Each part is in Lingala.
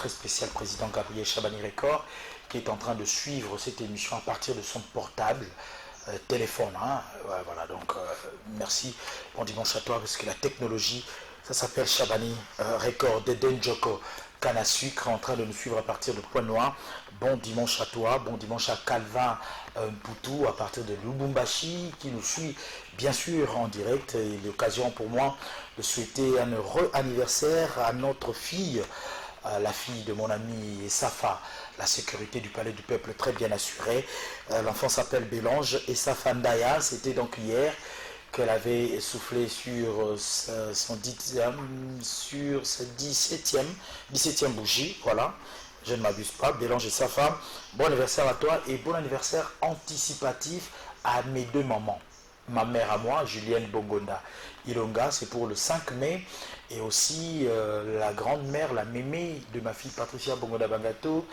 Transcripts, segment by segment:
très spécial président Gabriel Chabani Record, qui est en train de suivre cette émission à partir de son portable, téléphone. Hein. Ouais, voilà, donc merci. Bon dimanche à toi, parce que la technologie, ça s'appelle Chabani Record d'Eden Joko. Canne à sucre en train de nous suivre à partir de Pointe-Noire. Bon dimanche à toi, bon dimanche à Calvin Poutou à partir de Lubumbashi qui nous suit bien sûr en direct. Et l'occasion pour moi de souhaiter un heureux anniversaire à notre fille, la fille de mon ami Safa. La sécurité du palais du peuple très bien assurée. L'enfant s'appelle Bélange et Safa Ndaya, c'était donc hier qu'elle avait soufflé sur son 17e bougie, voilà, je ne m'abuse pas, Bélange et sa femme, bon anniversaire à toi et bon anniversaire anticipatif à mes deux mamans, ma mère à moi, Julienne Bongonda Ilonga, c'est pour le 5 mai, et aussi la grande-mère, la mémé de ma fille Patricia Bongonda Bangato,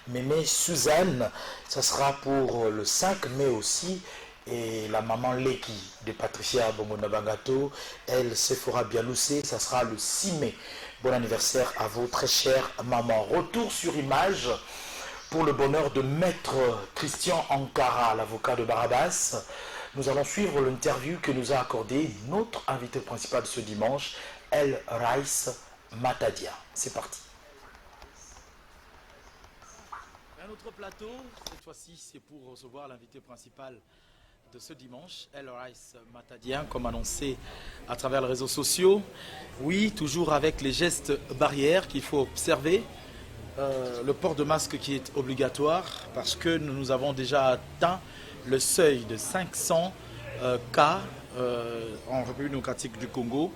mémé Suzanne, ça sera pour le 5 mai aussi. Et la maman Leki de Patricia Bongonda Bangato, elle se fera bien lousser, ça sera le 6 mai. Bon anniversaire à vous, très chère maman. Retour sur image pour le bonheur de Maître Christian Ankara, l'avocat de Barabas. Nous allons suivre l'interview que nous a accordé notre invité principal ce dimanche, El Rice Matadia. C'est parti. Un autre plateau, cette fois-ci c'est pour recevoir l'invité principal de ce dimanche, El Rice Matadia, comme annoncé à travers les réseaux sociaux. Oui, toujours avec les gestes barrières qu'il faut observer. Le port de masque qui est obligatoire parce que nous avons déjà atteint le seuil de 500 cas en République démocratique du Congo.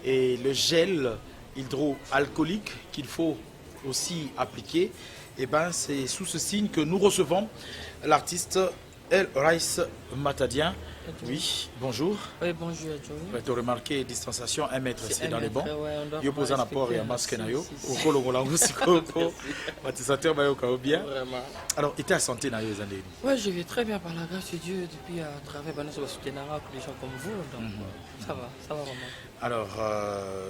Et le gel hydroalcoolique qu'il faut aussi appliquer, et ben c'est sous ce signe que nous recevons l'artiste El Rice Matadia. Oui, bonjour. Oui, bonjour, Joey. Tu as remarqué distanciation 1 mètre, c'est dans les bancs. Je pose un apport et un masque. Au Kolongolango, c'est quoi? Bien. Alors, il était à santé dans les années. Oui, je vais très bien par la grâce de Dieu depuis à travers Vanessa Soutenara pour des gens comme vous. Donc, ça va vraiment. Alors,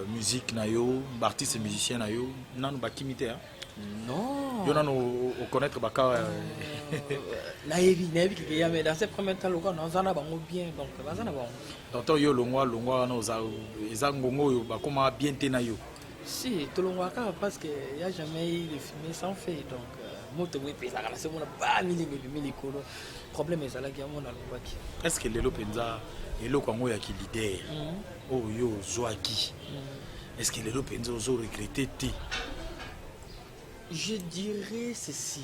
musique, nayo, artiste et musicien, nayo, non, nous bakimité. Non. Yo non connaître baka. Naïvi, mais dans ces premiers temps, on a bien, donc on a bon. Donc yo longwa no za ezangongo yo bakoma bien tenayo. Si, tout le monde parce que y a jamais eu de filmer sans fait, donc moto oui pesa kana se mona ba milingi kolo. Problème est là qui a mon alobaki. Est-ce que lelo penza eloko ngo ya ki leader? Oh yo zoaki. Est-ce que lelo penza ozo regretter te? Je dirais ceci.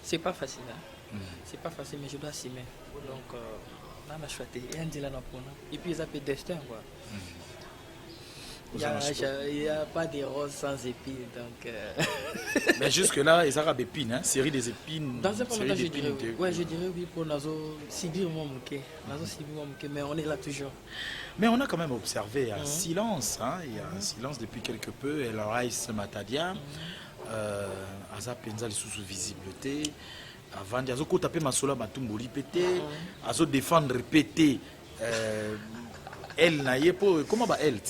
C'est pas facile, hein? C'est pas facile, mais je dois s'y mettre. Donc, on a choisi. Et puis, ils appellent destin, quoi. Il n'y a pas de roses sans épines, donc... Mais jusque-là, ils ont des épines, hein? Série des épines. Dans un premier temps, je dirais oui. Ouais, je dirais oui pour Nazo Sibir Momuke. Mais on est là toujours. Mais on a quand même observé un silence, hein? Il y a un silence depuis quelque peu. El Rice Matadia. Aza penza les sous-visibilité avant de azo taper masola batumboli pété azo défendre pété elle naie pour comment ba elle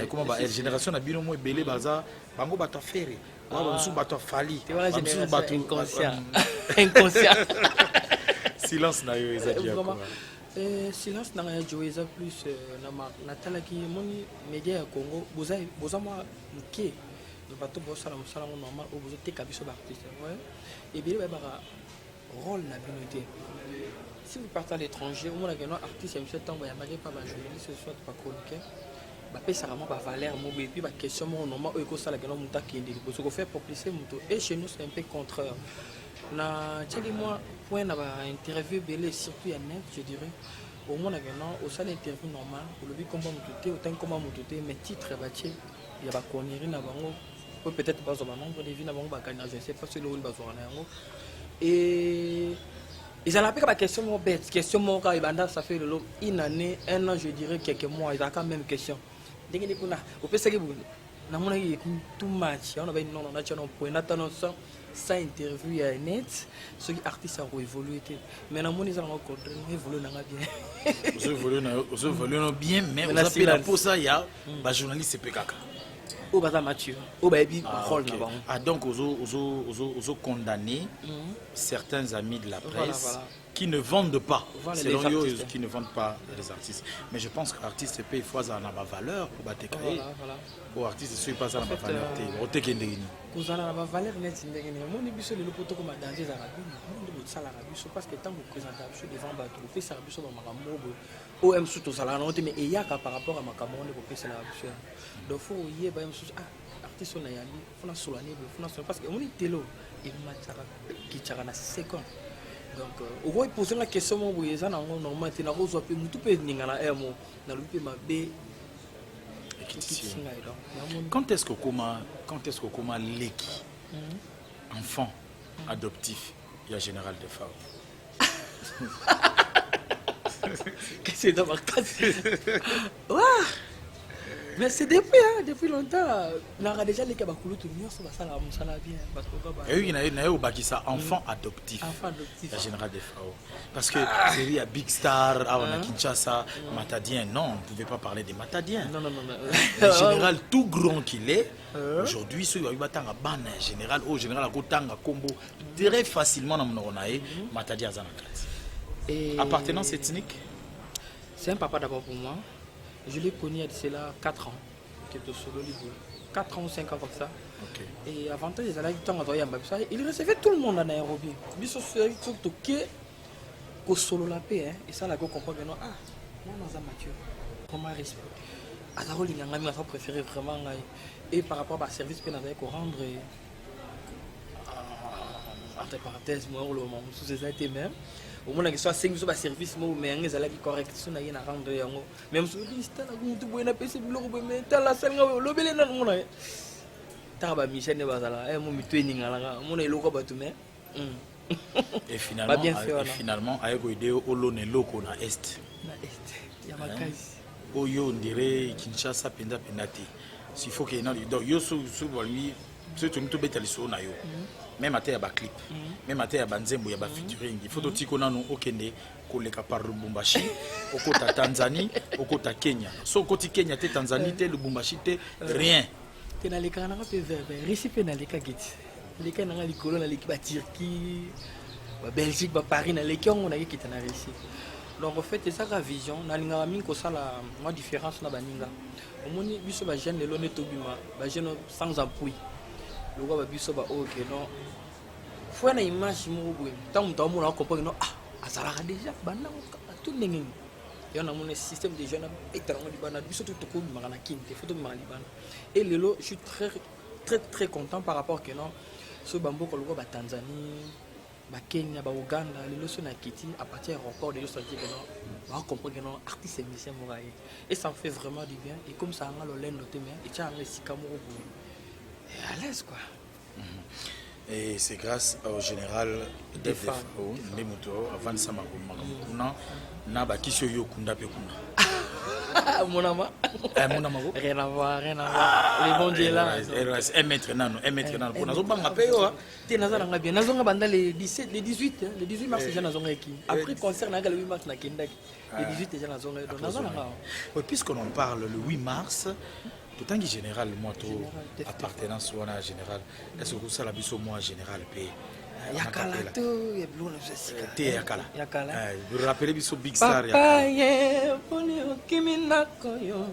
comment ba elle génération na bino mo belé baza bango bato faire ba sous bato fali sous bato inconscient silence na yo ezadia quoi silence na ya jo eza plus na tala ki moni média ya Congo boza moi qui le bateau bosse à la moussala normal au besoin de cabisso d'artiste et bien il va rôle la communauté. Si vous partez à l'étranger, au moins un artiste il y a un temps où il y a pas de journaliste soit pas chroniqueur bah paye ça vraiment pas valeur et puis bah question normal au ça la gagnant monta qui est parce qu'on fait pour plisser moto et chez nous c'est un peu contraire. Na tchali moi point na ba interview belé surtout à net je dirais au moins la gagnant au salle interview normal pour le but comment mototé autant comment mototé mais titre bâti il y a pas connerie na bango peut-être pas au nombre de vie na bango ba gagner je sais pas si le win ba zona yango et ils ont appris la question mon bête question mon cas ibanda ça fait une année un an je dirais quelques mois ils ont quand même question dès que kuna au pesa que na mona yi too much on a ben non on a tient point attendant ça interview à net ceux qui artistes ont évolué mais na mona ils ont encore évolué na bien évolué bien mais on a fait la pour ça il y a ba journaliste c'est pekaka au bazar mature au baby rôle ok. na bango. Ah, donc ozo condamner certains amis de la presse Voilà. qui ne vendent pas, Voilà, selon les eux, artistes. qui ne vendent pas les artistes. Mais je pense que l'artiste peut fois ça na valeur pour battre Voilà. pour artiste c'est pas ça na fait, valeur te kendeni. kozala na bavaleur neti ndenge nini omoni biso lelo po tokoma danger ezalaka bino nde bosalaka biso parce que ntango opresenta biso devant bato kopesaka biso bamakambo oyo boye oyo mosusu tozalaka nango te mais eyaka par rapport à makambo ngo nde kopeselaka biso yango donc fo oyeba ye mosusu artiste oyo nayambi fona solani boye fona solani parce que omoni telo emataka kitaka na seconde donc okoki pose nga question moko boye eza nango normal te nakozwa mpe motu mpe eninga na air mo nalobi mpe mabe. Quand est-ce que Koma Leki, enfant adoptif, il y a général de Fao? Qu'est-ce que c'est dans ma case? Mais c'est depuis longtemps. On a déjà les Kabakulu tout le monde, ça va bien. Et oui, il y a eu ça enfant adoptif. Enfant adoptif. La général de Fao. Parce que série à Big Star, à Kinshasa, Matadien, non, on ne pouvait pas parler des Matadiens. Non. Le général tout grand qu'il est, aujourd'hui, ceux qui ont un ban général, au général à Gotanga, Combo, très facilement dans mon Matadien Zanakat. Appartenance ethnique? C'est un papa d'abord pour moi. Je l'ai connu il y a cela 4 ans, qui était solo libre. 4 ans ou 5 ans comme ça. Okay. Et avant tout, il recevait tout le monde à Nairobi. Il se fait que solo la paix. Et ça, la go comprend que non. Ah, moi, dans un Mathieu, comment respect. Alors, il y a un préféré vraiment. Et par rapport à service que nous avons rendre, entre parenthèses, moi, sous ces été même. Au moins, il y a 5 jours de service, mais il y a des corrects, il y a rendre. Même si il y a un peu de temps, mais il y a un peu Taba Michel ne va pas mon training mon eloko batume et finalement avec idée olone loko na est ya makazi oyo ndire Kinshasa penda penati s'il faut que donc yo sou balmi c'est tout to betali so na yo même até ya ba clip même até ya banzembo ya ba featuring il faut to tiko nanu okende koleka par Lubumbashi okota Tanzanie okota Kenya so koti Kenya te Tanzanie te Lubumbashi te rien. Tu as les canards peu verts, récipient dans les caguettes. Les canards, les colons, les Turquie, Belgique, Paris, les qui ont qui est en Russie. Donc en fait, c'est ça la vision. Dans l'ingami, que ça la différence na baninga. Au moins, biso ba jeune le loné tobima, ba jeune sans appui. Le gars ba biso ba ok non. Faut na image mo boy. Tant on a compris non azala déjà bana tout nengi. Il y a un système de jeunes et et je suis très content par rapport que non ce bambou que le Tanzanie, Kenya, Ouganda, les leçons à Kiti à partir de l'aéroport de l'Australie que non, comprendre que non artiste et musicien et ça me fait vraiment du bien et comme ça on a le lien noté mais et tu as un sikamoro et à l'aise quoi. Et c'est grâce au général de Fao, Nemuto, avant de Samakuna, Naba Kisho Yokunda Pekuna. Mon ami, rien à voir. Les bons dieux là. Un mètre nano. Pour nous, on a payé. Tu es dans bien. Nous avons les 17, les 18, le 18 mars déjà nous avons écrit. Après concert, nous avons le 8 mars na Kendak. Le 18 déjà nous avons. Puisqu'on en parle le 8 mars. Tout en général, moi, tout appartenance ou en général, est-ce que ça la biso moi général paye? Yakala tout, il y a bleu na Jessica. Yakala. Vous rappelez biso Big Star Yakala. Papa ye poni okimina koyo.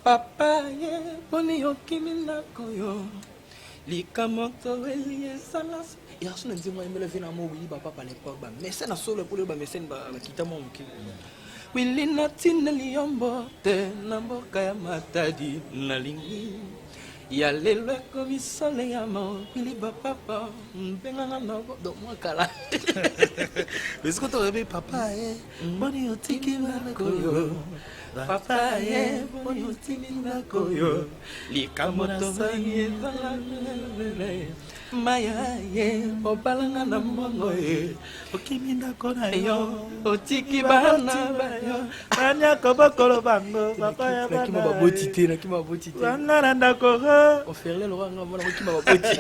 Papa ye poni okimina koyo. Likamoto elie salas. Et à ce moment-là, moi, je me lève dans mon lit, papa à l'époque, mais c'est na solo pour le ba, mais c'est ba kita mon ki. Wili natina liombo te namboka ya matadi nalingi ya lelo komi sole ya mo wili papa mpenga na do mo kala est-ce que tu rêves papa boni otiki na koyo papa boni otiki na koyo likamoto baye maya opalanga na mbongo okiminda kona yo otiki bana bayo anya kobokolo bango papa ya bana nakima baboti te banga na ndako oferle lo nga mona nakima baboti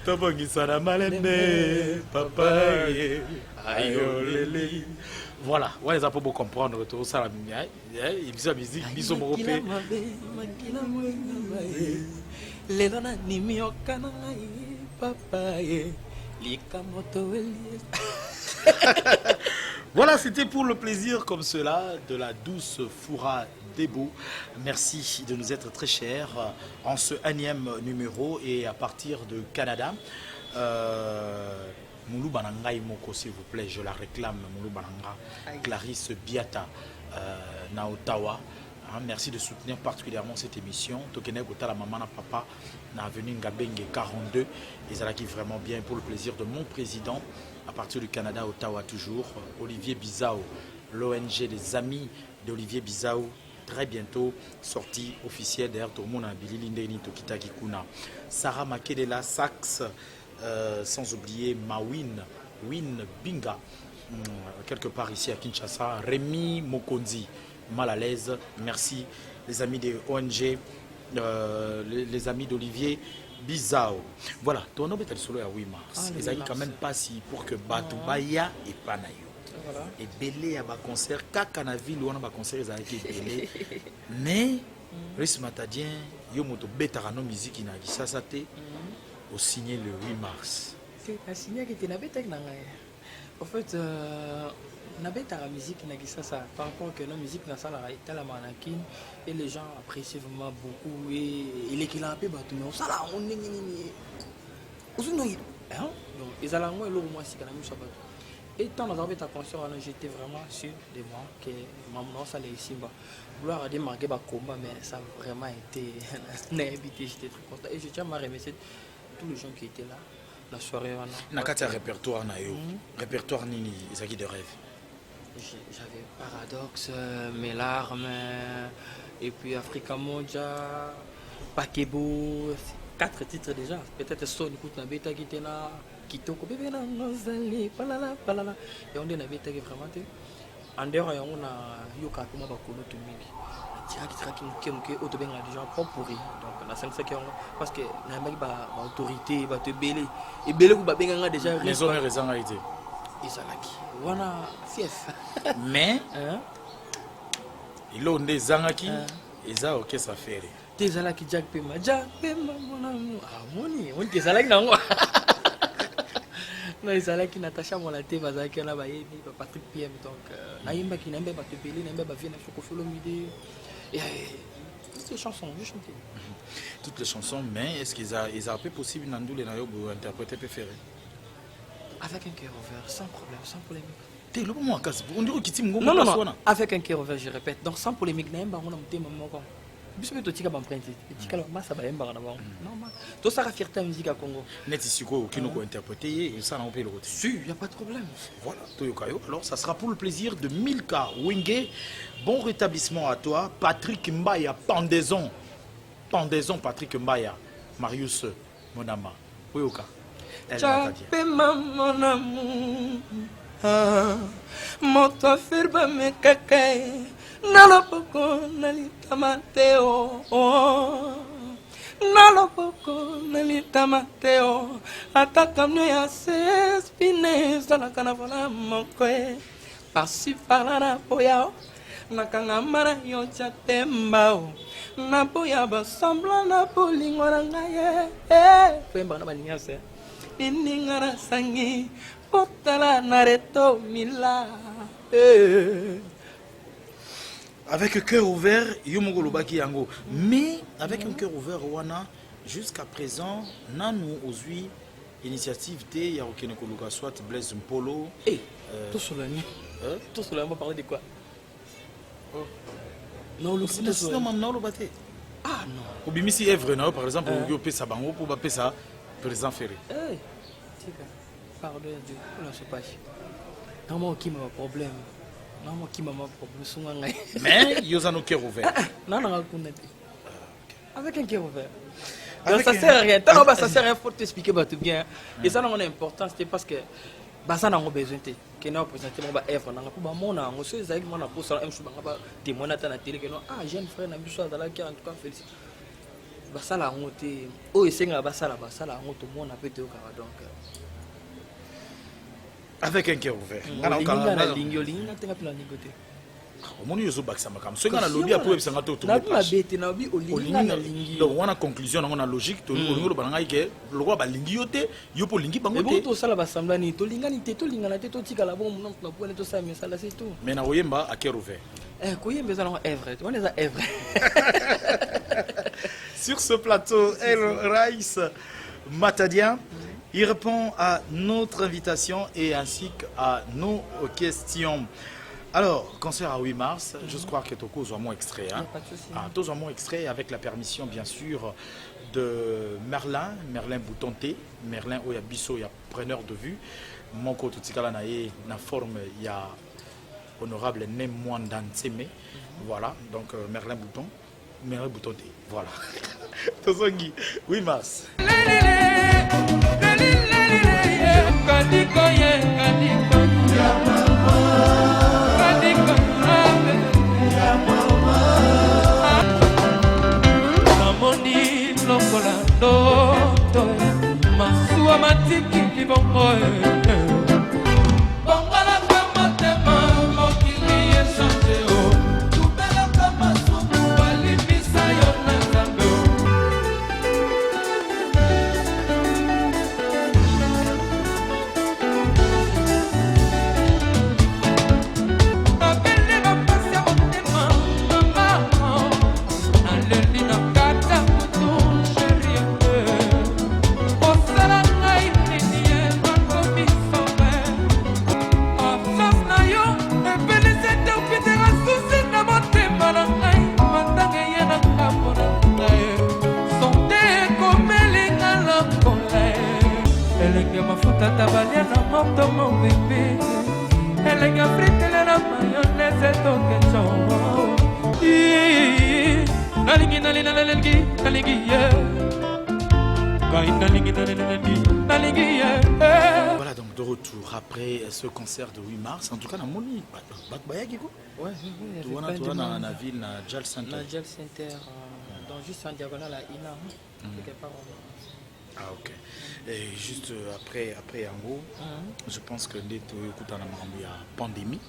tobongisa na malembe papa ye ayolele Voilà, ouais, les pour comprendre tout ça, il dit la musique, ils sont européens. Voilà, c'était pour le plaisir comme cela de la douce Foura Debo. Merci de nous être très chers en ce énième numéro et à partir de Canada. Moulou Bananga Imoko, s'il vous plaît, je la réclame, Moulou Bananga, Clarisse Biata, na Ottawa. Merci de soutenir particulièrement cette émission. Tokene Gota, la maman, la papa, na avenue Ngabenge 42. Ils allaient vraiment bien pour le plaisir de mon président, à partir du Canada, Ottawa toujours, Olivier Bizao, l'ONG des amis d'Olivier Bizao. Très bientôt, sortie officielle d'ailleurs, tout le monde a Billy Lindeni Tokita Kikuna. Sarah Makedela Sax. Sans oublier Mawin Binga, quelque part ici à Kinshasa. Rémi Mokonzi, mal à l'aise. Merci les amis des ONG, les amis d'Olivier Bizao. Voilà, ton nom est solo à 8 mars. Ils ont quand même pas si pour que Batubaya et Panayo. Et belé à ma concert, kaka na ville où on a concert, ils ont été belé. Mais, Risse Matadien, Yomoto Betarano musique in a dit au signé le 8 mars. Tu signé que tu n'avais pas. En fait, n'avait pas la musique ça par rapport à la musique dans la la mannequin et les gens apprécient vraiment beaucoup et les qu'il a un peu battu mais ça là on est donc ils allaient moi l'eau moi si quand même ça battu et tant dans ta concert j'étais vraiment sûr de moi que maman ça les ici bas vouloir démarquer ba combat mais ça a vraiment été n'habité j'étais très content et je tiens à remercier tous les gens qui étaient là la soirée Nakata répertoire na yo répertoire nini ezaki de rêve. J'avais Paradoxe, Mes larmes, et puis Africa Monja, Pakebo, 4 titres déjà. Peut-être Son écoute na beta qui était là, Kitoko bébé na nozali, palala palala. Et on dit na beta qui vraiment té. En dehors on a yoka kuma bakolo to mingi. Tiraki muke otobenga déjà propre pourri. Donc na 5 parce que na maki ba autorité ba te belé. Et belé ku ba benga déjà les honneurs ezanga été. Izalaki wana fief mais il onde zangaki eza ok ça fait tezalaki Jack Pema mon amour moni on tezalaki nango non ezalaki Natacha Molate bazalaki na bayebi ba Patrick PM donc nayimbaki na mbeba te belé na mbeba vient na Fokofolo midi et toutes les chansons je chantais toutes les chansons mais est-ce qu'ils a peu possible nandoule na yo interpréter préféré avec un cœur ouvert, sans problème, sans polémique. Non, avec un cœur ouvert, je répète. Donc sans polémique, on a un thème. Si tu as un prince, tu as un tout ça, la fierté de la musique à Congo. Net ici, qui nous interprété, ça n'a pas le retour. Si, il n'y a pas de problème. Voilà, alors ça sera pour le plaisir de Milka Wenge. Bon rétablissement à toi, Patrick Mbaya, pendaison, Patrick Mbaya, Marius Monama. Oyoka. Chapema mon amour, moto afirma me kakae, nalopoko nalita mateo, nalopoko nalita mateo, atakamne ya sespines na kanavola mokwe, pasi palana poyao, nakangamara yo chatembao. Na boya ba sembla na bolingo na ngaye pemba na balinga se iningara sangi potala na reto mila avec cœur ouvert yomogolo baki yango mais avec un cœur ouvert wana jusqu'à présent nanu ozui initiative té ya okene koluka soit Blaise Mpolo tout cela on va parler de quoi non le ah non au bimisi Evre na par exemple au pesa bango pour ba pesa président Ferré pardon Dieu là c'est pas non moi qui m'a problème songa ngai mais yozano cœur ouvert non avec un cœur ouvert donc ça sert à rien tant ça sert à rien faut t'expliquer tout bien et ça non important c'était parce que basa nango besoin te kena présenter mon ba Evre nanga pour ba mona ngo so ezaki mona pour ça msu banga ba témoigner ta na télé que non jeune frère na biso azala ki en tout cas félicite basa la ngo te o esenga basa la ngo to mona pe te o ka donc Avec un cœur ouvert. Omoni yozo bakisa makam. So ngana lobi apo ebisanga to to. Na ba bete na bi olinga na lingi. Donc wana conclusion nango na logique to olingo lo bananga ike lokwa ba lingi yote yo po lingi bango te. Mais bon to sala ba samblani to linga ni te to linga na te to tika la bon na po ne to sa mais sala c'est tout. Mais na oyemba a cœur ouvert. Koyemba za na Evre. On est à Evre. Sur ce plateau, El Raïs Matadia, il répond à notre invitation et ainsi qu'à nos questions. Alors, concert à 8 mars, je crois que Toko a mon extrait. Hein? Tous ont mon extrait avec la permission, bien sûr, de Merlin Boutonté, Merlin Oyabiso, il y a preneur de vue. Mon côté, na forme, il y a honorable Nemwanda Ntseme. Voilà, donc Merlin Boutonté. Voilà. 8 mars. Namoni lokola ndoto masuwa matiki libongo bongala kama tema mokili esante o tubela kama sumu walibisa yo na zambe abele bapasi ya motema mama aleli na kata kutu sheri osala ngai nini ye makomisobe absence na yo epelisi ete okitela susi na motema na ngai matanga ye na ngambo na ngai sonte ekomelinga lokola elenge mafuta tabalia na moto mobimbi elenge fritele na mayonese tokeco nalingi nalingi ye kai nalingi ye. Voilà donc de retour après ce concert de 8 mars. En tout cas, na moni batbayaki ko. Ouais, Toi na ville na Jal Center. Na Jal Center dans juste en diagonale à Ina. Quelque part. Ah ok. Et juste après Yango, je pense que dès que écoute il y a pandémie.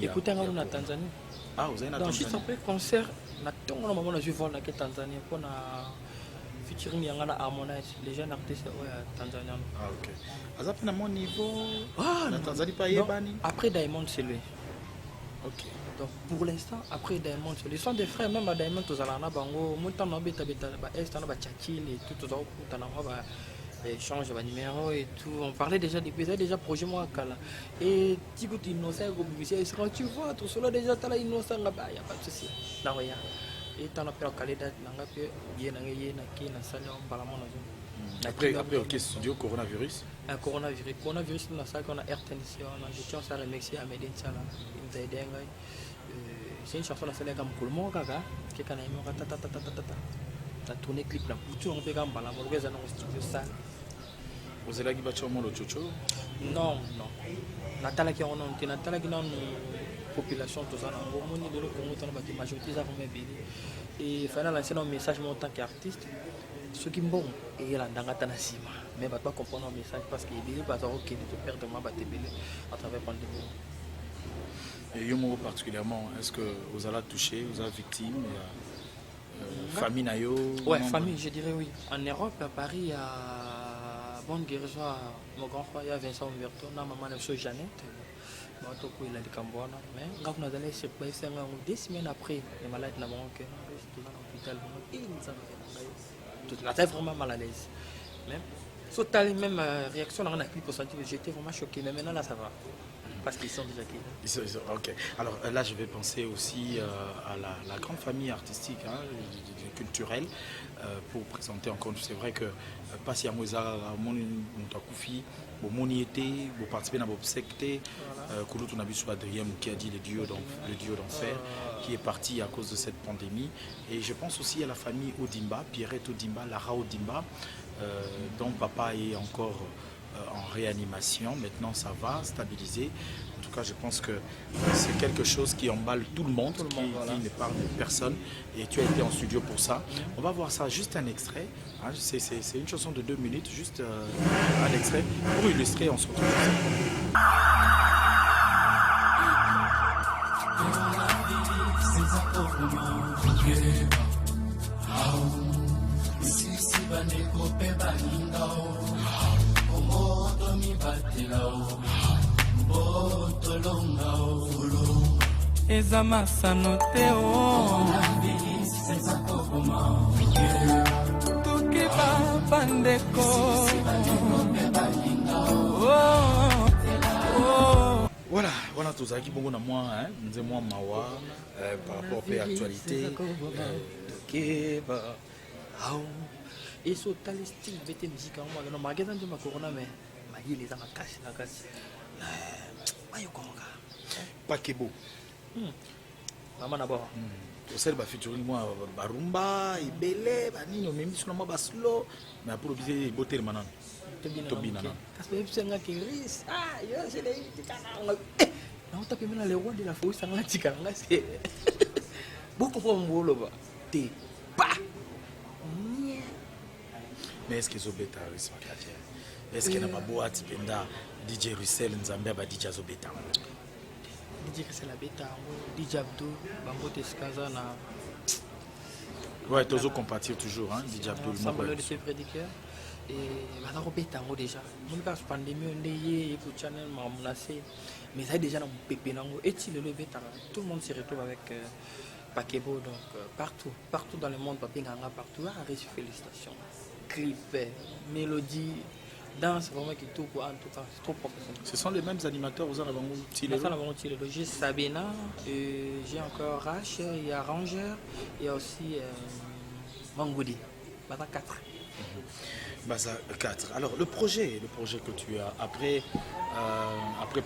Écoutez en Tanzanie. Ah, vous avez donc juste après concert, na tongo na maman je vois na Tanzanie pour na featuring yanga na Harmonize, les jeunes artistes tanzaniens. Ah ok. Azap na mon niveau. Ah, na Tanzanie pas yebani. Après Diamond c'est lui. Ok. Donc pour l'instant après Diamond c'est lui. Ils sont des frères même à Diamond tous alana bango, montant na beta ba est na ba chachil et tout aux autres na ba échange de numéro et tout. On parlait déjà depuis déjà projet moi kala. Et tu goûtes innocent quand tu vois tout cela déjà tu as innocent là-bas, il n'y a pas de souci. Non, rien. Et tu as appelé à Kaleda, tu as après ok studio coronavirus. Coronavirus on a ça qu'on a RTNC on a gestion ça remercier à Medine Sala. Il nous a aidé. C'est une chanson la celle comme Colmont kaka qui kana imo ta ta tourné clip là. Tout on fait comme bala mo dans studio ça. Vous allez battre au monde chocho? Non. Natala qui on a Natala qui population tout ça on moni de l'Congo on a majorité ça comme bien et il fallait lancer un message en tant qu'artiste ce qui est bon et là dans la sima mais pas comprendre un message parce qu'il est pas OK de perdre ma batébélé à travers pandémie. Et Yomo particulièrement, est-ce que vous allez toucher, vous êtes victime famille nayo? Ouais, famille, je dirais oui. En Europe, à Paris, à Bonne Guérison, mon grand frère, il y a Vincent Umberto, ma maman, elle Jeannette. Il a des Cambouana. Mais quand on a donné ce pays, c'est 2 semaines après, les malades n'ont pas l'hôpital. Tout là, vraiment mal à l'aise. Même, même réaction, on a pris pour sentir que j'étais vraiment choqué. Mais maintenant, là, ça va. Parce qu'ils sont déjà qui. Ok. Alors là, je vais penser aussi à la grande famille artistique, culturelle, pour présenter encore. C'est vrai que Passi Amoza, Moutakufi, Moniété, vous participez dans votre secte, Kouloutou Nabissou Adrien qui a dit le duo d'enfer, qui est parti à cause de cette pandémie. Et je pense aussi à la famille Odimba, Pierrette Odimba, Lara Odimba, dont papa est encore en réanimation. Maintenant, ça va stabiliser. En tout cas, je pense que c'est quelque chose qui emballe tout le monde, qui n'épargne personne. Et tu as été en studio pour ça. On va voir ça, juste un extrait. Hein, c'est une chanson de 2 minutes, juste un extrait. Pour illustrer, on se retrouve. eza masano te tokiba bandeko Voilà, voilà tout ça qui beaucoup na moi, hein, nze moi mawa par rapport à l'actualité. Et so tali style bete musique en moi non magasin de ma corona mais ma gueule les a caché la casse. Mayo konga. Pakebo. Maman d'abord. Osel ba featuring moi barumba, ibele, banino même sur moi baslo, mais pour obliger boter manan. Tobina non. Parce que c'est nga kiris. Ah, yo c'est des tikana. Non, tu peux même le roi de la foule ça nga tikana c'est. Beaucoup pour mon ba. Té. Pa. Mais est-ce que Zobeta risque ma est-ce qu'il n'y a pas beau à Tipenda, DJ Russell, Nzambia, DJ Zobeta? DJ Russell, DJ Abdou, Bango Teskaza, na. Ouais, toujours compatir toujours, hein, DJ Abdou. Ensemble de ses prédicateurs. Et maintenant, on pète en haut déjà. Mon cas, pandémie, on est pour channel, m'a menacé. Mais ça déjà dans mon pépé, et si le bêta, tout le monde se retrouve avec Pakebo, donc partout dans le monde, Papinganga, partout. Ah, félicitations. Clip, mélodie, danse, vraiment qui tout quoi, en tout cas, c'est trop professionnel. Ce sont les mêmes animateurs, vous en avez un J'ai Sabina, j'ai encore Rach, il y a Ranger, il y a aussi Mangoudi. Maintenant 4. Baza 4. Alors le projet que tu as après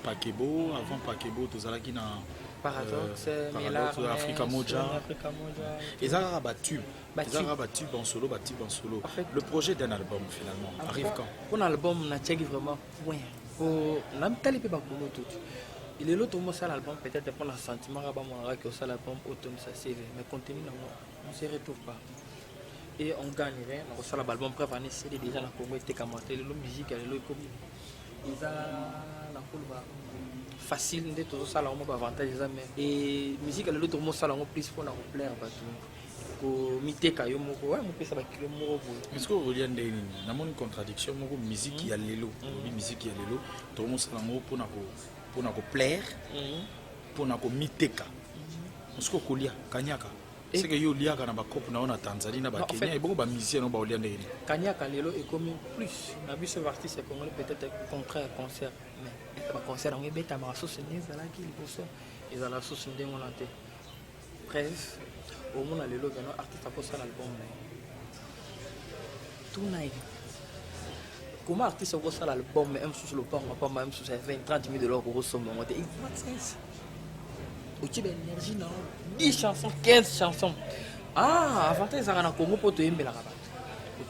Pakebo, avant Pakebo, tu as qui na Paradoxe, Africa Moja. Et ça a battu. En solo, en solo. Le projet d'un album finalement arrive quand? Pour l'album, on a checké vraiment. Oui. On a mis pas tout. Il est l'autre mot ça l'album peut-être pour le sentiment que ça l'album automne ça c'est mais contenu on se retrouve pas. Et on gagnerait on reçoit l'album prêt année c'est déjà la Congo était commenté le musique le comme ils a la coulba facile de tout ça là on va avantage mais et musique le l'autre mot ça là on plus pour la plaire pas tout miteka yo moko ouais mon pesa ba kilo moko est-ce que vous liande na mon contradiction moko musique ya lelo musique ya lelo tout mon ça là pour na ko plaire pour na ko miteka est-ce que kolia kanyaka c'est que yo liaka na ba coupe na on Tanzanie na ba Kenya et beaucoup ba musiciens no ba liande kanyaka lelo est comme plus na biso artiste congolais peut-être contraire concert mais ba concert on beta ma sauce neza la ki liboso ils a la sauce ndengo na te bref au monde lelo que no artiste pour ça l'album tout naïf comment artiste pour ça l'album même sur le pas même sur 20-30 000 $ pour somme on dit tu as l'énergie non 10 chansons 15 chansons ah avantage ça na Congo pour te aimer la rabat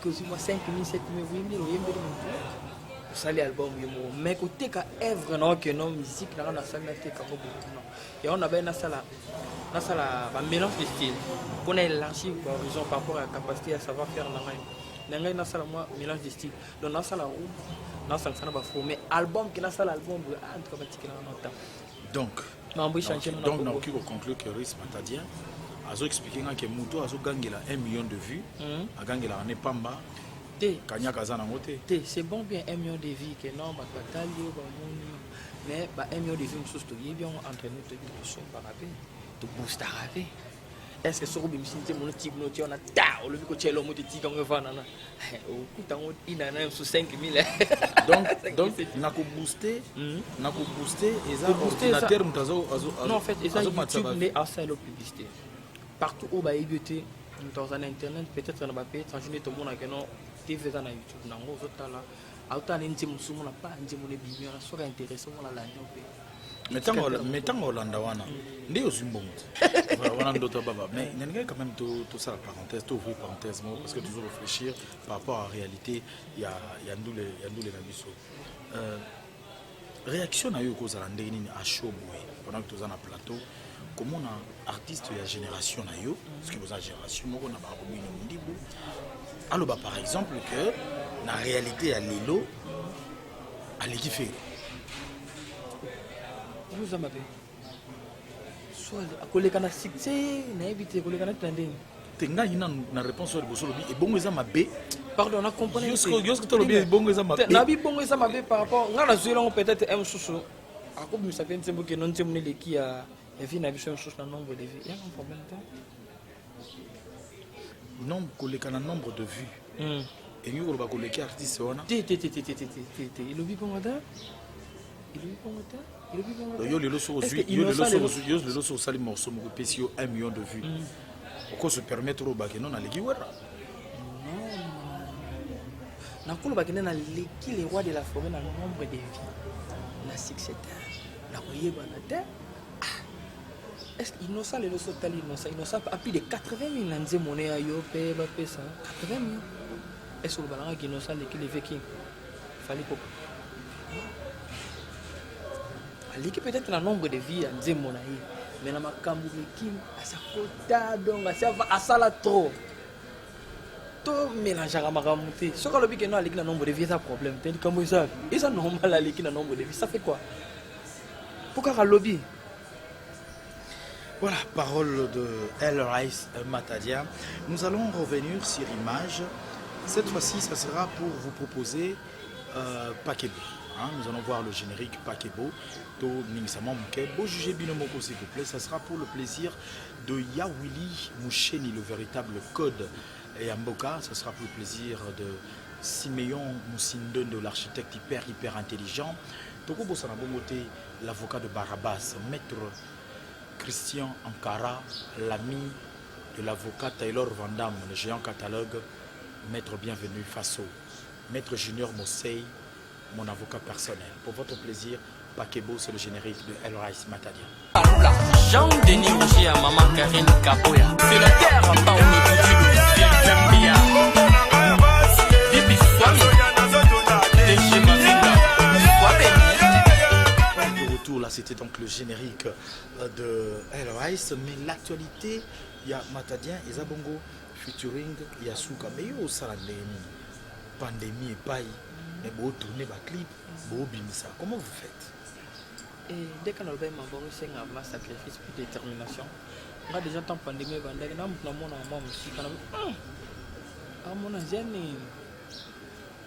que si moi 5 000 7 000 8 000 ça l'album mais côté ka œuvre non que non musique là on a ça na te ka non et on a ben na ça un mélange de styles pour élargir l'horizon par rapport à la capacité à savoir faire la na ça moi mélange de styles donc na ça la roue na ça na ba former album qui na ça l'album en tout cas petit là donc qui va conclure que Riss Matadia a expliqué que Mouto a gagné 1 million de vues a gagné la année Pamba Kanyaka za na ngote c'est bon bien 1 million de vues que non ba batalio ba mais 1 million de vues nous tous bien entre nous te dire par rappel to booster rappel est-ce que sur bim sinté mon type no ti on a ta o le ko chelo mo ti ka ngefana na o kutango ina na sur 5 000 donc nako booster et ça ordinateur mutazo non en fait et ça YouTube mais à ça la publicité partout où ba ébuté dans un internet peut-être na ba payer transformer tout monde que non TV ça na YouTube na ngo zotala autant nti musumu na pas nti mo ne bimio na so intéressant la la mettons Hollande wana ndé aux mbongo voilà d'autres baba mais il y a quand même tout ça la parenthèse tout ouvrir parenthèse parce que toujours réfléchir par rapport à la réalité il y a ndule na biso réaction na yo cause la ndenge nini à chaud pendant que tu es na plateau comment on a artiste de la génération na yo parce que vous avez génération moko na ba robino ndibu alors bah par exemple que la réalité à l'élo à l'équipe vous avez soit akoleka na succès na éviter koleka na tending tenga ina na réponse au bosolo bi et bongo eza mabe pardon on a compris yosko to lobi bongo eza mabe na bi bongo eza mabe par rapport ngala zuela peut-être un susu akobi ça fait ntembo ke non ntembo ne qui a vie na biso susu na nombre de vues il y a un problème nombre koleka na nombre de vues et nous on va koleka artiste wana il obi bongo da yo lelo so aujourd'hui yo lelo so sali morceau mo pesio 1 million de vues pourquoi se permettre au bac non na legi wera na kolo bac na leki les rois de la forêt na nombre de vies na succès na koyeba na te est-ce qu'il innocent les so tali innocent à plus de 80 000 na nzemone ya yo pe ba pesa 80 000 est-ce que le balanga qui innocent les qui les véki fallait pas l'équipe peut-être le nombre de vies en disant mon aïe mais na makambu l'équipe à sa quota donc à ça la trop tout mélange à makamuté ce que le but que nous l'équipe le nombre de vies c'est un problème t'es comme ça et ça normal la l'équipe le nombre de vies ça fait quoi pourquoi le lobby voilà parole de El Rice Matadia nous allons revenir sur image cette fois-ci ça sera pour vous proposer Pakebo. Nous allons voir le générique Pakebo. Beau jugez Binomoko s'il vous plaît. Ça sera pour le plaisir de Yawili Moucheni, le véritable code. Et Amboka, ça sera pour le plaisir de Siméon Moussindon, de l'architecte hyper intelligent. Toko Bossana Bongote, l'avocat de Barabas, maître Christian Ankara, l'ami de l'avocat Taylor Vandam, le géant catalogue, maître bienvenu Faso, maître Junior Mossei, mon avocat personnel. Pour votre plaisir, Pakebo, c'est le générique de El Rice Matadia. Jean-Denis Roger à maman Karine Kapoya. C'est la terre en bas, on est de retour là, c'était donc le générique de El Rice. Mais l'actualité, il y a Matadien et Zabongo, featuring Yasuka. Mais il y a aussi la pandémie et paille. Mais vous tournez votre clip, vous bimisa. Comment vous faites? Et dès qu'on a le même c'est un sacrifice puis détermination. On a déjà tant pandémie, on a déjà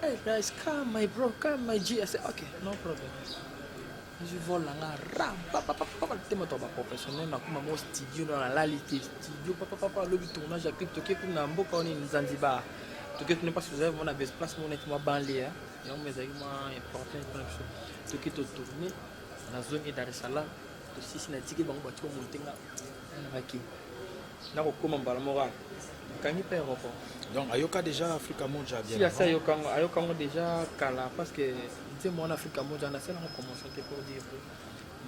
hey guys, come my bro, come my G. I said okay, no problem. Je vole là, ram, papa, t'es professionnel, na kuma mo studio dans la lalité studio, papa, le tournage à clip, toqué pour na mboka on est Zanzibar. Toqué tu n'es pas sur vous on a best place, mon est moi banlieue. Donc mes amis important tout qui te tourner la zone est Dar es Salaam to si na tiki bango batu monter na raki na ko koma mbala moral kangi pe roko donc ayoka déjà Africa Monja bien si ça ayoka déjà kala parce que c'est mon Africa Monja na sala promotion te pour dire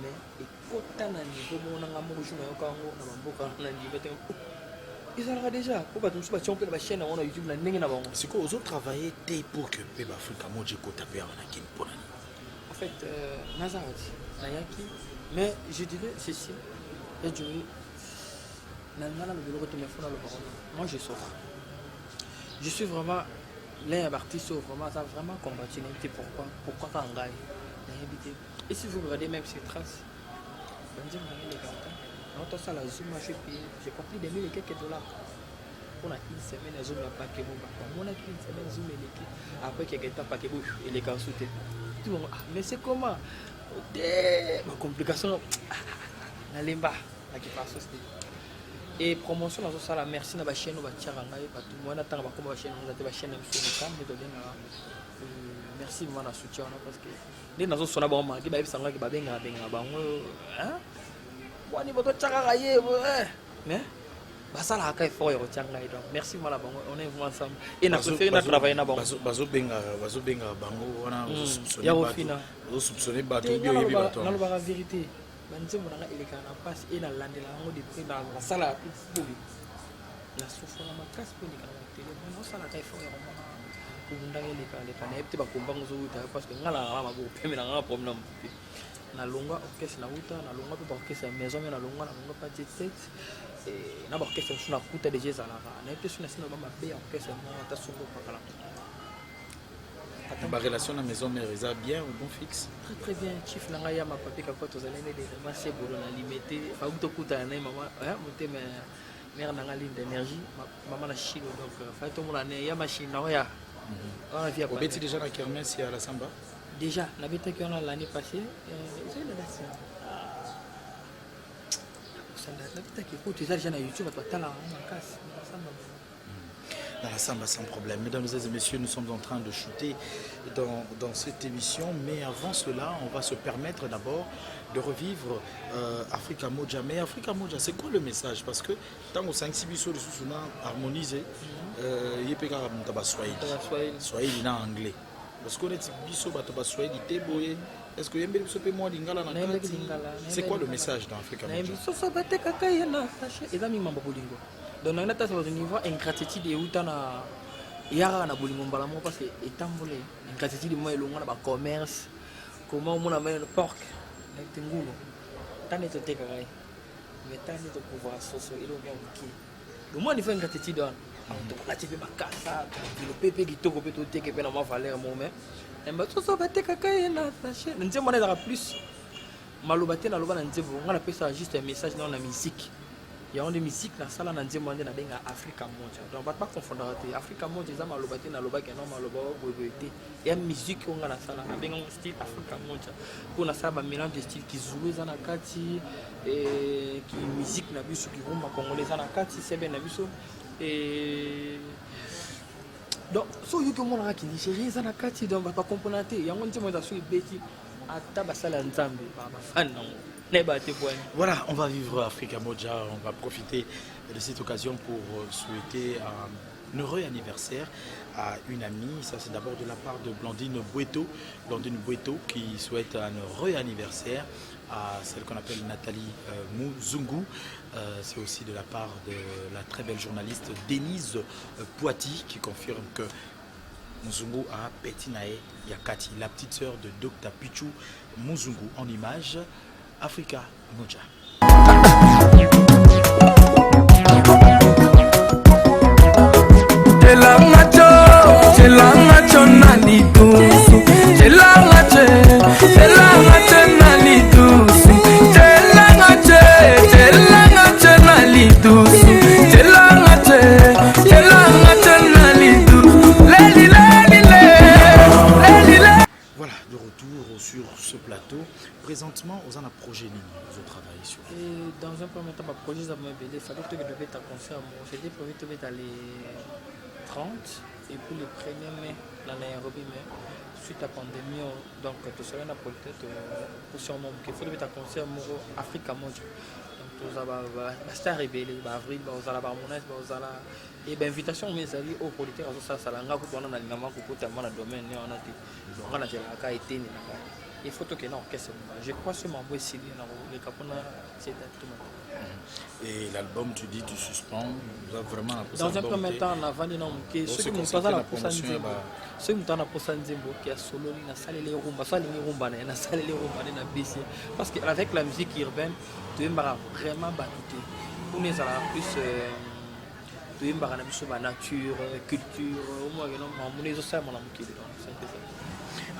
mais ekota na niveau mona ngamo juma ayoka ngo na bamboka na niveau te ils ont déjà pourquoi tu ne peux pas chaîne on a YouTube na ndenge na bango c'est quoi aux autres travailler dès pour que pe Africa Monja ko taper na kin pona en fait Nazareth Nayaki mais je dirais ceci et je moi je souffre je suis vraiment l'un artiste vraiment ça vraiment combattu pourquoi quand gagne et si vous regardez même ces traces on dit les gars notre salle à Zoom j'ai compris des mille et quelques dollars pour une semaine à Zoom à Pakebo on a une semaine Zoom et l'équipe après quelques temps Pakebo et les gars sautés mais c'est comment ma complication n'allez pas qui passe et promotion dans ça la merci na ba chaîne ba tchanga et pas tout moi n'attend pas comme ba chaîne nous a ba chaîne sur le mais merci moi na soutien parce que les nazo sona ba ma ki ba bisanga ki ba benga bango hein moi ni boto tchanga ye mais bah ça la kai fort yo tchanga donc merci moi la bango on est vraiment ensemble et na préféré na travailler na bango bazo benga bango wana ya ofina soupçonner bato bio yebi bato na lo ba vérité banzembo nanga elekaka na mpasi e nalandela yango depuis nasala poli nasufaka makasi mpe elekaka na tele naosalaka effort ya komona kundanga elekaleka nayebi te bakombango ozowuta parce que nga nanga maboko pembe nanga problème na mope nalongwa orchestre nauta nalongwa mpe baorchestre ya maison me nalongwa pa jet set na baorchestre mosusu nakuta deja ezalaka nayebi te so nasi na bamabe ya orchestre mo ata songo pakala ma relation à la maison mère est bien ou bon fixe? Très bien, chief nanga ya ma papi kako to zalene de ma se bolo na limité fa uto kuta na maman monte mère nanga ligne d'énergie maman na chilo donc fa to mona ne ya machine na ya on vient au bêti déjà la kermesse à la samba déjà la bête qui on a l'année passée c'est la date ça la bête qui écoute déjà na YouTube tu as la casse samba dans la samba sans problème. Mesdames et messieurs, nous sommes en train de shooter dans cette émission, mais avant cela, on va se permettre d'abord de revivre Africa Moja. Mais Africa Moja, c'est quoi le message? Parce que tant que 5-6 bisous de Susuna harmonisé, il y a pas Swahili en anglais. Parce qu'on est bisous de Swahili, est-ce que vous moi lingala na kati? C'est quoi le message dans Africa Moja? Donc on a tas au niveau ingratitude et utana yara na bolingo mbala mo parce que etambole ingratitude mo elonga na ba commerce comment on a mis le porc na tingulo tane to teka kai mais tane to pouvoir soso ilo bien ki le mo ni fait ingratitude on to la tipe bakasa le pepe kitoko pe to teke pe na ma valeur mo mais mba to so ba teka kai na sachet nze mo na plus maloba te na loba na nzevo ngala pesa juste un message dans la musique. Il y a des musiques dans la salle dans Africa Moja. Donc, on ne va pas confondre avec Africa Moja. Il y a des musiques il y a des musiques qui sont dans la salle. Il y a un style Africa Moja. Pour la salle, il y a un mélange de styles qui jouent dans la kati, qui musique na biso qui vont congolais dans la kati, c'est bien na biso. Donc, so you come on qui Nigeria dans la kati, donc on va pas comprendre. Il y a un petit moment sur beti à tabasala nzambe, fan non. Voilà, on va vivre Africa Moja, on va profiter de cette occasion pour souhaiter un heureux anniversaire à une amie. Ça c'est d'abord de la part de Blandine Boueto qui souhaite un heureux anniversaire à celle qu'on appelle Nathalie Muzungu. C'est aussi de la part de la très belle journaliste Denise Poiti qui confirme que Muzungu a Petinae Yakati, la petite sœur de Dr Pichu Muzungu en image. Africa Moja. Voilà, de retour sur ce plateau. Présentement, vous en avez un projet vous travaillez sur. Dans un premier temps, mon projet, il fallait que je devais être concert. J'étais prévu de être les 30 et puis le 1er mai, dans Nairobi, mais suite à la pandémie, donc tout cela n'a pas peut-être pour son nom. Il faut être concert Africa Moja. Donc tout ça va rester révélé, avril, vous allez harmoniser, vous allez. Et l'invitation, mes amis, aux politiques, ça, ça l'a engagé pour nous dans le domaine, on a dit, on a dit, on a été. Il faut que non, je crois que c'est mon boy Sylvie, les Capona, c'est tout. Et l'album, tu dis, tu suspends, vous avez vraiment la dans un premier temps, on a vendu non, ceux qui n'ont pas la promotion, ceux qui n'ont pas la Nzembo, qui a solo, na salle les rumba, salle les rumba, na salle les rumba, na BC, parce qu'avec la musique urbaine, tu es vraiment battu. Pour nous, ça a plus tu es na nature, culture, au moins, on est aussi mon amour.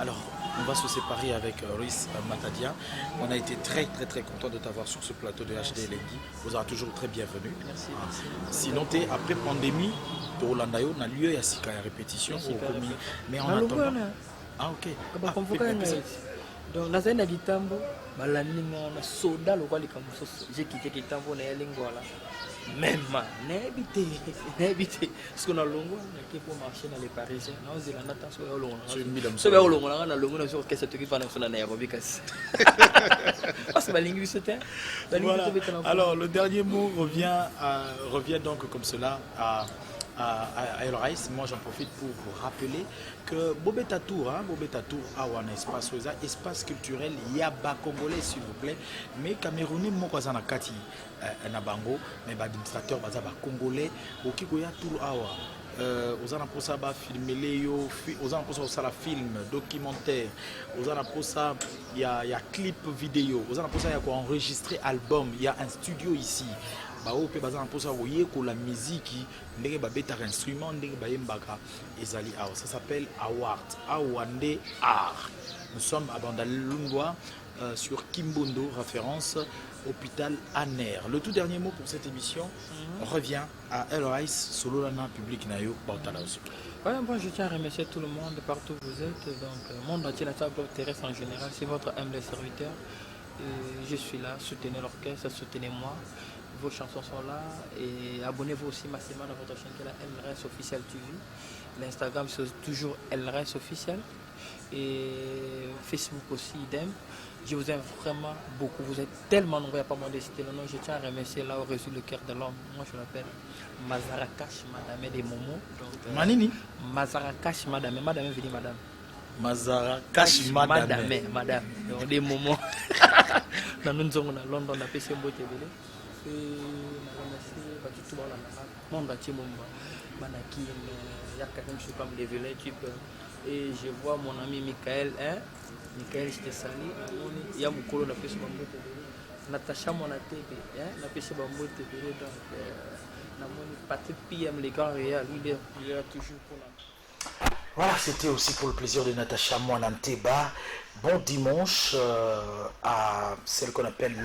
Alors, on va se séparer avec Ruiz Matadia. On a été très content de t'avoir sur ce plateau de HD Lengi. Vous êtes toujours très bienvenue. Merci. Sinon, après pandémie, de Rolandayo, on a lieu à Sika à répétition. Mais en attendant. Ah, ok. Donc, dans un habitambo, on a soda le roi de Kamosos. J'ai quitté Kitambo, on est à même n'habité parce qu'on a longo qui pour marcher dans les Parisiens non c'est la natation au long c'est au long on a longo sur qu'est-ce que tu vas faire dans Nairobi parce que linguiste voilà. Alors le dernier mot revient donc comme cela à à El Raïs, moi j'en profite pour vous rappeler que Bobeta Tour a un espace, espace culturel, il y a bas congolais s'il vous plaît, mais Camerounais moko na kati na bango, mais administrateur baza ba congolais, okiko ya tour awa. Aux anaposa ba filmer léo, aux anaposa aussi la film documentaire, aux anaposa il y a clip vidéo, aux anaposa il y a quoi enregistrer album, il y a un studio ici. Bah au pe baza anaposa voyez que la musique ndenge ba beta instrument ndenge ba yembaka ezali awa. Ça s'appelle Awande Art. Nous sommes à Bandalungwa sur Kimbondo, référence hôpital Aner. Le tout dernier mot pour cette émission revient à El Raïs, Sololana, public Nayo, Bantala aussi. Ouais, bon, je tiens à remercier tout le monde partout où vous êtes. Donc, monde entier, la table terrestre en général, c'est votre humble serviteur. Je suis là, soutenez l'orchestre, soutenez-moi. Vos chansons sont là. Et abonnez-vous aussi massivement à votre chaîne qui est la LRS Official TV. L'Instagram, c'est toujours LRS Official. Et Facebook aussi, idem. Je vous aime vraiment beaucoup. Vous êtes tellement nombreux, il n'y a pas moins de citer le nom. Je tiens à remercier là où réside le cœur de l'homme. Moi, je l'appelle Mazarakash, Madame des Momo. Manini Mazarakash, Madame. Madame veut dire Madame. Mazarakash, Madame. Madame. Donc, des moments. Dans nous sommes à London, on a fait ce beau TV. Et je remercie tout le monde entier. Manakim, Yakarim, je suis comme développer. Et je vois mon ami Michael, Michael, je te salue. Il y a mon collègue qui est Natacha Monaté, donc Patrick PM, les gars, il est toujours pour la. Voilà, c'était aussi pour le plaisir de Natacha Moananteba. Bon dimanche à celle qu'on appelle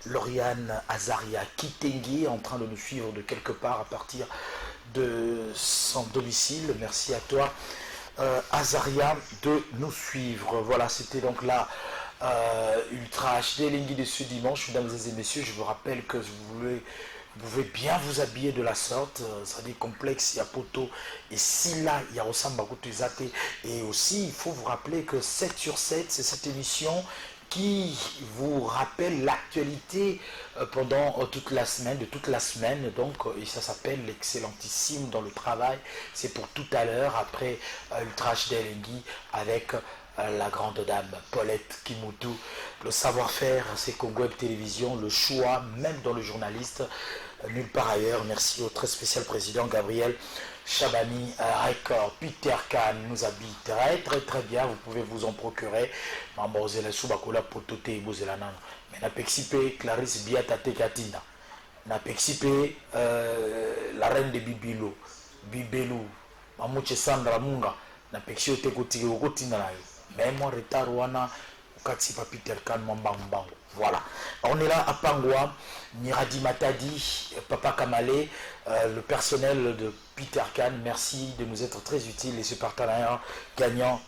Lauriane Azaria Kitengui, en train de nous suivre de quelque part à partir de son domicile. Merci à toi. Azaria de nous suivre. Voilà, c'était donc là Ultra HD Lingui de ce dimanche. Mesdames et messieurs, je vous rappelle que vous pouvez bien vous habiller de la sorte, ça dit complexe, il y a poteau, et si là il y a Osamba Koutezate. Et aussi il faut vous rappeler que 7 sur 7, c'est cette émission qui vous rappelle l'actualité pendant toute la semaine, donc et ça s'appelle l'excellentissime dans le travail. C'est pour tout à l'heure après Ultra HD Lingui avec la grande dame Paulette Kimutu. Le savoir-faire, c'est Congo Web Télévision, le choix même dans le journaliste, nulle part ailleurs. Merci au très spécial président Gabriel Chabani Record. Peter Khan nous habille très bien, vous pouvez vous en procurer. Mais n'a pexipé Clarisse Biatate Katina, n'a pexipé la reine de Bibelou, Mamouche Sandra Munga, n'a pexipé Kotina, même en retard wana Katsipa Peter Khan Mambango. Voilà, on est là à Pangwa, Miradi Matadi, Papa Kamale, le personnel de Peter Khan, merci de nous être très utiles et ce partenariat gagnant.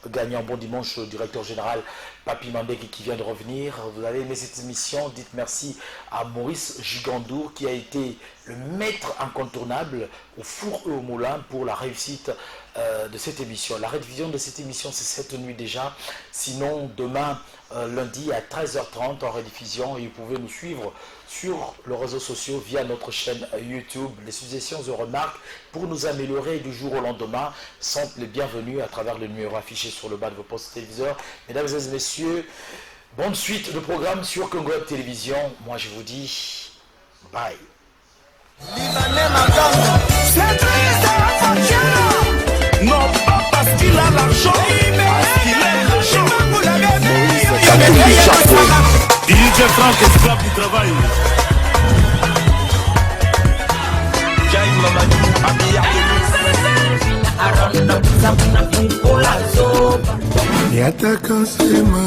Bon dimanche au directeur général Papi Mandek qui vient de revenir. Vous avez aimé cette émission, dites merci à Maurice Gigandour qui a été le maître incontournable au four et au moulin pour la réussite de cette émission. La rediffusion de cette émission c'est cette nuit déjà, sinon demain lundi à 13h30 en rediffusion, et vous pouvez nous suivre sur les réseaux sociaux via notre chaîne YouTube. Les suggestions et remarques pour nous améliorer du jour au lendemain sont les bienvenus à travers le numéro affiché sur le bas de vos postes téléviseurs. Mesdames et messieurs, bonne suite de programme sur Congo Web Télévision. Moi je vous dis bye. Non pas parce qu'il a l'argent, parce qu'il aime l'argent. DJ Franck, esclave du travail. Jai Mamadou, Yataka sema